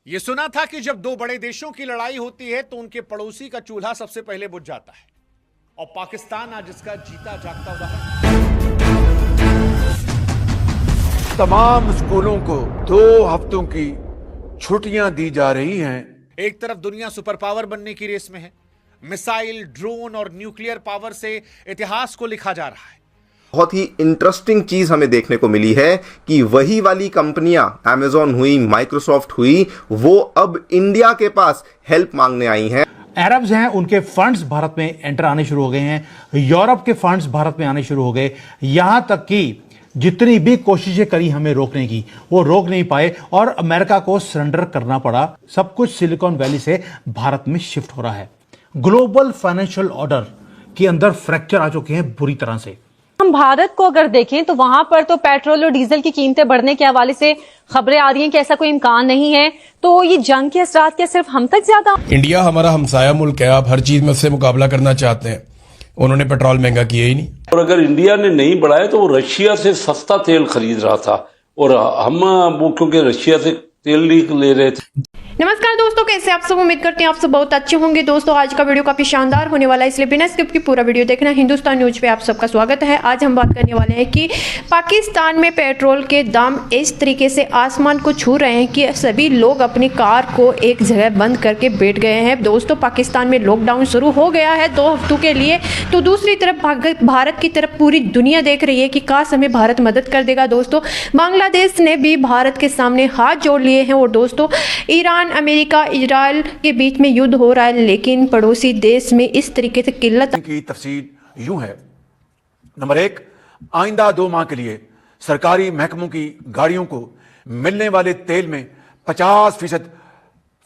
ये सुना था कि जब दो बड़े देशों की लड़ाई होती है तो उनके पड़ोसी का चूल्हा सबसे पहले बुझ जाता है, और पाकिस्तान आज इसका जीता जागता उदाहरण। तमाम स्कूलों को 2 हफ्तों की छुट्टियां दी जा रही हैं। एक तरफ दुनिया सुपर पावर बनने की रेस में है, मिसाइल, ड्रोन और न्यूक्लियर पावर से इतिहास को लिखा जा रहा है। बहुत ही इंटरेस्टिंग चीज हमें देखने को मिली है कि वही वाली कंपनियां अमेजॉन हुई, माइक्रोसॉफ्ट हुई, वो अब इंडिया के पास हेल्प मांगने आई हैं। अरब्स हैं, उनके फंड्स भारत में एंटर आने शुरू हो गए हैं, यूरोप के फंड्स भारत में आने शुरू हो गए। यहां तक कि जितनी भी कोशिशें करी हमें रोकने की, वो रोक नहीं पाए और अमेरिका को सरेंडर करना पड़ा। सब कुछ सिलिकॉन वैली से भारत में शिफ्ट हो रहा है। ग्लोबल फाइनेंशियल ऑर्डर के अंदर फ्रैक्चर आ चुके हैं बुरी तरह से। हम भारत को अगर देखें तो वहां पर तो पेट्रोल और डीजल की कीमतें बढ़ने के हवाले से खबरें आ रही हैं कि ऐसा कोई इम्कान नहीं है। तो ये जंग के असरात क्या सिर्फ हम तक ज्यादा? इंडिया हमारा हमसाया मुल्क है, आप हर चीज में उससे मुकाबला करना चाहते हैं। उन्होंने पेट्रोल महंगा किया ही नहीं। और अगर इंडिया ने नहीं बढ़ाया तो वो रशिया से सस्ता तेल खरीद रहा था, और हम वो क्योंकि रशिया से तेल ले रहे थे। नमस्कार दोस्तों, कैसे आप सब? उम्मीद करते हैं आप सब बहुत अच्छे होंगे। दोस्तों आज का वीडियो काफी शानदार होने वाला है, इसलिए बिना स्किप की पूरा वीडियो देखना। हिंदुस्तान न्यूज पे आप सबका स्वागत है। आज हम बात करने वाले हैं कि पाकिस्तान में पेट्रोल के दाम इस तरीके से आसमान को छू रहे हैं कि सभी लोग अपनी कार को एक जगह बंद करके बैठ गए हैं। दोस्तों पाकिस्तान में लॉकडाउन शुरू हो गया है 2 हफ्तों के लिए। तो दूसरी तरफ भारत की तरफ पूरी दुनिया देख रही है कि काश हमें भारत मदद कर देगा। दोस्तों बांग्लादेश ने भी भारत के सामने हाथ जोड़ लिए हैं। और दोस्तों ईरान, अमेरिका, इजराइल के बीच में युद्ध हो रहा है, लेकिन पड़ोसी देश में इस तरीके से किल्लत की तफसील यूं है। नंबर 1, आइंदा 2 माह के लिए सरकारी महकमों की गाड़ियों को मिलने वाले तेल में 50%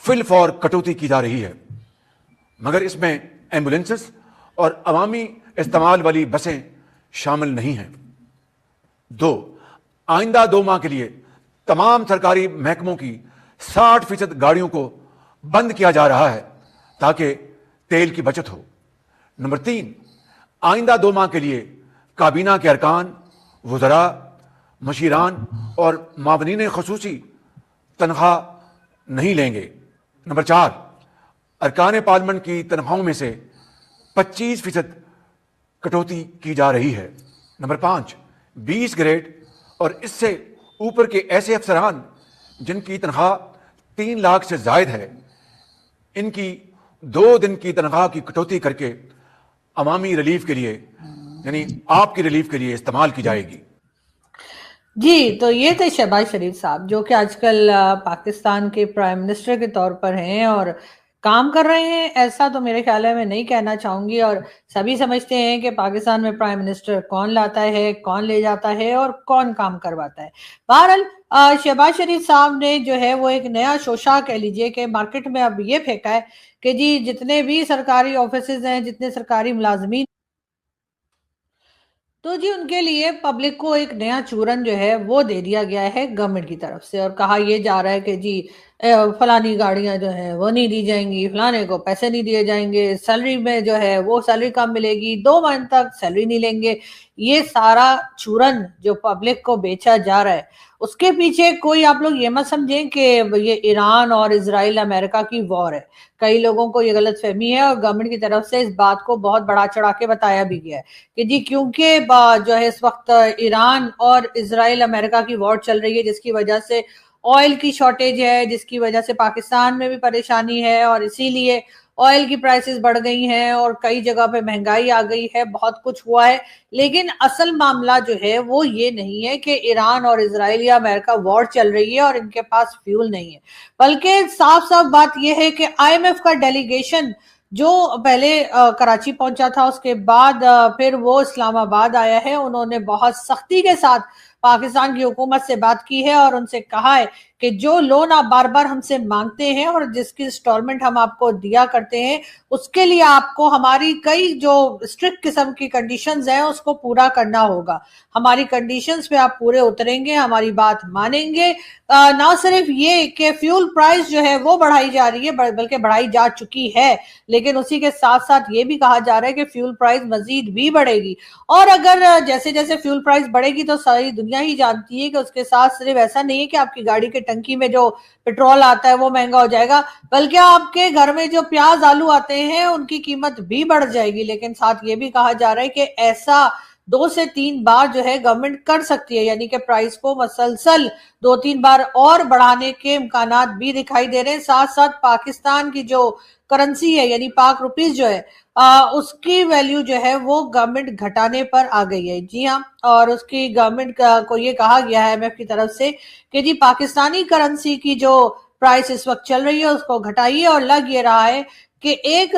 फिल फॉर कटौती की जा रही है, मगर इसमें एम्बुलेंसेस और अवामी इस्तेमाल वाली बसें शामिल नहीं हैं। 2, आइंदा 2 माह के लिए तमाम सरकारी महकमों की 60% गाड़ियों को बंद किया जा रहा है ताकि तेल की बचत हो। नंबर 3, आइंदा 2 माह के लिए काबीना के अरकान, वज़रा, मशीरान और मावनीन खसूसी तनख्वाह नहीं लेंगे। नंबर 4, अरकान पार्लियामेंट की तनख्वाहों में से 25% कटौती की जा रही है। नंबर 5, 20 ग्रेड और इससे ऊपर के ऐसे अफसरान जिनकी तनख्वाह 3 लाख से जायद है, इनकी 2 दिन की तनख्वाह की कटौती करके अवामी रिलीफ के लिए, यानी आपकी रिलीफ के लिए इस्तेमाल की जाएगी। जी, तो ये थे शहबाज शरीफ साहब, जो कि आजकल पाकिस्तान के प्राइम मिनिस्टर के तौर पर हैं और काम कर रहे हैं। ऐसा तो मेरे ख्याल है मैं नहीं कहना चाहूंगी, और सभी समझते हैं कि पाकिस्तान में प्राइम मिनिस्टर कौन लाता है, कौन ले जाता है और कौन काम करवाता है। बहरहाल शहबाज शरीफ साहब ने जो है वो एक नया शोशा कह लीजिए कि मार्केट में अब ये फेंका है कि जी जितने भी सरकारी ऑफिसेज हैं, जितने सरकारी मुलाजमीन, तो जी उनके लिए पब्लिक को एक नया चूरन जो है वो दे दिया गया है गवर्नमेंट की तरफ से। और कहा यह जा रहा है कि जी फलानी गाड़ियां जो है वो नहीं दी जाएंगी, फलाने को पैसे नहीं दिए जाएंगे, सैलरी में जो है वो सैलरी कम मिलेगी, 2 मंथ तक सैलरी नहीं लेंगे। ये सारा चूरन जो पब्लिक को बेचा जा रहा है, उसके पीछे कोई आप लोग ये मत समझें कि ये ईरान और इजराइल अमेरिका की वॉर है। कई लोगों को ये गलत फहमी है और गवर्नमेंट की तरफ से इस बात को बहुत बड़ा चढ़ा के बताया भी गया है कि जी क्योंकि जो है इस वक्त ईरान और इजराइल अमेरिका की वॉर चल रही है, जिसकी वजह से ऑयल की शॉर्टेज है, जिसकी वजह से पाकिस्तान में भी परेशानी है और इसीलिए ऑयल की प्राइसेस बढ़ गई हैं और कई जगह पे महंगाई आ गई है, बहुत कुछ हुआ है। लेकिन असल मामला जो है वो ये नहीं है कि ईरान और इजराइल या अमेरिका वॉर चल रही है और इनके पास फ्यूल नहीं है, बल्कि साफ साफ बात यह है कि IMF का डेलीगेशन जो पहले कराची पहुंचा था, उसके बाद फिर वो इस्लामाबाद आया है। उन्होंने बहुत सख्ती के साथ पाकिस्तान की हुकूमत से बात की है और उनसे कहा है कि जो लोन आप बार बार हमसे मांगते हैं और जिसकी इंस्टॉलमेंट हम आपको दिया करते हैं, उसके लिए आपको हमारी कई जो स्ट्रिक्ट किस्म की कंडीशंस हैं उसको पूरा करना होगा। हमारी कंडीशंस पे आप पूरे उतरेंगे, हमारी बात मानेंगे। ना सिर्फ ये कि फ्यूल प्राइस जो है वो बढ़ाई जा रही है, बल्कि बढ़ाई जा चुकी है, लेकिन उसी के साथ साथ ये भी कहा जा रहा है कि फ्यूल प्राइस मजीद भी बढ़ेगी। और अगर जैसे जैसे फ्यूल प्राइस बढ़ेगी तो सारी दुनिया ही जानती है कि उसके साथ सिर्फ ऐसा नहीं है कि आपकी गाड़ी के टंकी में जो पेट्रोल आता है वो महंगा हो जाएगा, बल्कि आपके घर में जो प्याज आलू आते हैं उनकी कीमत भी बढ़ जाएगी। लेकिन साथ ये भी कहा जा रहा है कि ऐसा 2 से 3 बार जो है गवर्नमेंट कर सकती है, यानी कि प्राइस को मसलसल 2-3 बार और बढ़ाने के इम्कानात भी दिखाई दे रहे हैं। साथ साथ पाकिस्तान की जो करेंसी है यानी पाक रुपीज जो है उसकी वैल्यू जो है वो गवर्नमेंट घटाने पर आ गई है। जी हाँ, और उसकी गवर्नमेंट को ये कहा गया है IMF की तरफ से कि जी पाकिस्तानी करेंसी की जो प्राइस इस वक्त चल रही है उसको घटाइए, और लग ये रहा है कि $1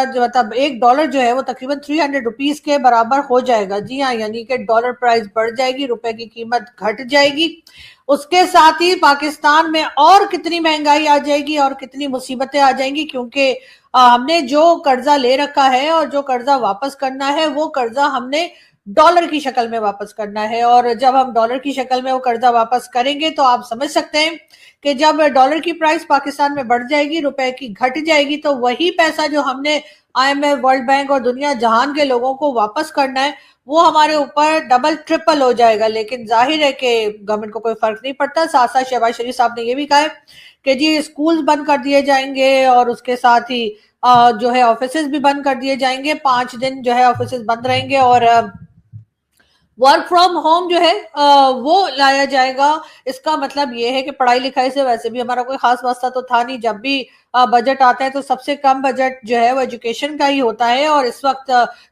जो मतलब $1 जो है वो तकरीबन 300 रुपीज के बराबर हो जाएगा। जी हाँ, यानी कि डॉलर प्राइस बढ़ जाएगी, रुपए की कीमत घट जाएगी। उसके साथ ही पाकिस्तान में और कितनी महंगाई आ जाएगी और कितनी मुसीबतें आ जाएंगी, क्योंकि हमने जो कर्जा ले रखा है और जो कर्जा वापस करना है वो कर्जा हमने डॉलर की शक्ल में वापस करना है। और जब हम डॉलर की शक्ल में वो कर्जा वापस करेंगे तो आप समझ सकते हैं कि जब डॉलर की प्राइस पाकिस्तान में बढ़ जाएगी, रुपए की घट जाएगी, तो वही पैसा जो हमने IMF, वर्ल्ड बैंक और दुनिया जहान के लोगों को वापस करना है वो हमारे ऊपर डबल ट्रिपल हो जाएगा। लेकिन जाहिर है कि गवर्नमेंट को कोई फर्क नहीं पड़ता। साथ साथ शहबाज शरीफ साहब ने ये भी कहा है कि जी स्कूल बंद कर दिए जाएंगे और उसके साथ ही जो है ऑफिसेज भी बंद कर दिए जाएंगे। 5 दिन जो है ऑफिसेज बंद रहेंगे और वर्क फ्रॉम होम जो है वो लाया जाएगा। इसका मतलब ये है कि पढ़ाई लिखाई से वैसे भी हमारा कोई खास वास्ता तो था नहीं। जब भी बजट आता है तो सबसे कम बजट जो है वो एजुकेशन का ही होता है। और इस वक्त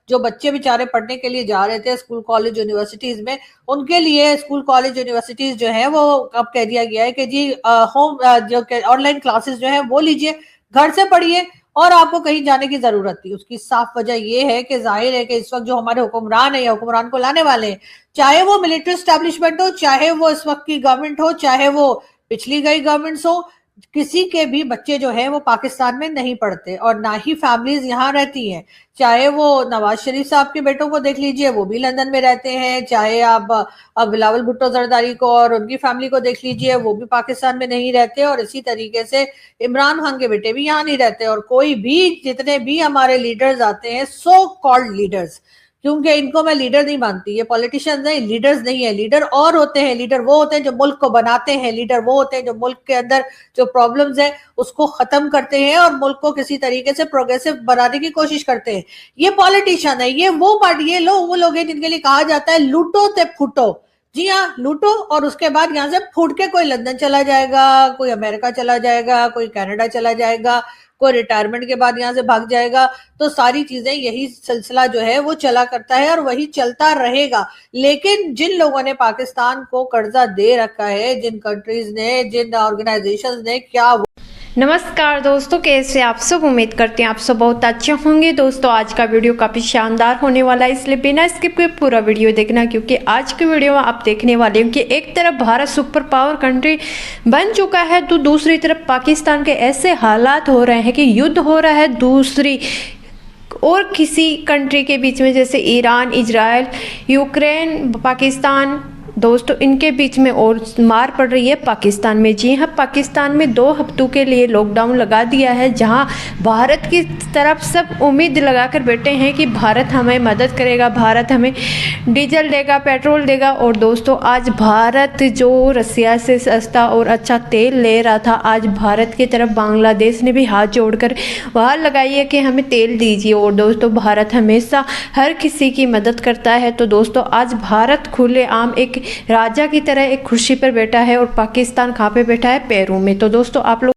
जो बच्चे बेचारे पढ़ने के लिए जा रहे थे स्कूल कॉलेज यूनिवर्सिटीज में, उनके लिए स्कूल कॉलेज यूनिवर्सिटीज जो है वो अब कह दिया गया है कि जी होम जो ऑनलाइन क्लासेस जो है वो लीजिए, घर से पढ़िए और आपको कहीं जाने की जरूरत थी। उसकी साफ वजह यह है कि जाहिर है कि इस वक्त जो हमारे हुक्मरान है या हुक्मरान को लाने वाले हैं, चाहे वो मिलिट्री एस्टेब्लिशमेंट हो, चाहे वो इस वक्त की गवर्नमेंट हो, चाहे वो पिछली गई गवर्नमेंट्स हो, किसी के भी बच्चे जो है वो पाकिस्तान में नहीं पढ़ते और ना ही फैमिलीज यहाँ रहती हैं। चाहे वो नवाज शरीफ साहब के बेटों को देख लीजिए, वो भी लंदन में रहते हैं। चाहे आप बिलावल भुट्टो जरदारी को और उनकी फैमिली को देख लीजिए, वो भी पाकिस्तान में नहीं रहते। और इसी तरीके से इमरान खान के बेटे भी यहाँ नहीं रहते। और कोई भी जितने भी हमारे लीडर्स आते हैं, सो कॉल्ड लीडर्स, क्योंकि इनको मैं लीडर नहीं मानती, ये पॉलिटिशियंस नहीं, लीडर्स नहीं है। लीडर और होते हैं, लीडर वो होते हैं जो मुल्क को बनाते हैं, लीडर वो होते हैं जो मुल्क के अंदर जो प्रॉब्लम्स है उसको खत्म करते हैं और मुल्क को किसी तरीके से प्रोग्रेसिव बनाने की कोशिश करते हैं। ये पॉलिटिशियन है, ये वो पार्टी, ये वो लोग हैं जिनके लिए कहा जाता है लूटो ते फूटो। जी हाँ, लूटो और उसके बाद यहाँ से फूट के कोई लंदन चला जाएगा, कोई अमेरिका चला जाएगा, कोई कनाडा चला जाएगा, कोई रिटायरमेंट के बाद यहाँ से भाग जाएगा। तो सारी चीजें यही सिलसिला जो है वो चला करता है और वही चलता रहेगा। लेकिन जिन लोगों ने पाकिस्तान को कर्जा दे रखा है, जिन कंट्रीज ने, जिन ऑर्गेनाइजेशंस ने, क्या नमस्कार दोस्तों, कैसे आप सब? उम्मीद करते हैं आप सब बहुत अच्छे होंगे। दोस्तों आज का वीडियो काफ़ी शानदार होने वाला है, इसलिए बिना स्किप के पूरा वीडियो देखना, क्योंकि आज के वीडियो में आप देखने वाले हैं कि एक तरफ भारत सुपर पावर कंट्री बन चुका है तो दूसरी तरफ पाकिस्तान के ऐसे हालात हो रहे हैं कि युद्ध हो रहा है दूसरी और किसी कंट्री के बीच में, जैसे ईरान, इजराइल, यूक्रेन, पाकिस्तान। दोस्तों इनके बीच में और मार पड़ रही है पाकिस्तान में। जी हाँ, पाकिस्तान में 2 हफ्तों के लिए लॉकडाउन लगा दिया है, जहां भारत की तरफ सब उम्मीद लगाकर बैठे हैं कि भारत हमें मदद करेगा, भारत हमें डीजल देगा, पेट्रोल देगा। और दोस्तों आज भारत जो रसिया से सस्ता और अच्छा तेल ले रहा था, आज भारत की तरफ बांग्लादेश ने भी हाथ जोड़कर वहाँ लगाई है कि हमें तेल दीजिए। और दोस्तों भारत हमेशा हर किसी की मदद करता है। तो दोस्तों आज भारत खुलेआम एक राजा की तरह एक कुर्सी पर बैठा है और पाकिस्तान कहाँ पे बैठा है? पैरों में। तो दोस्तों आप लोग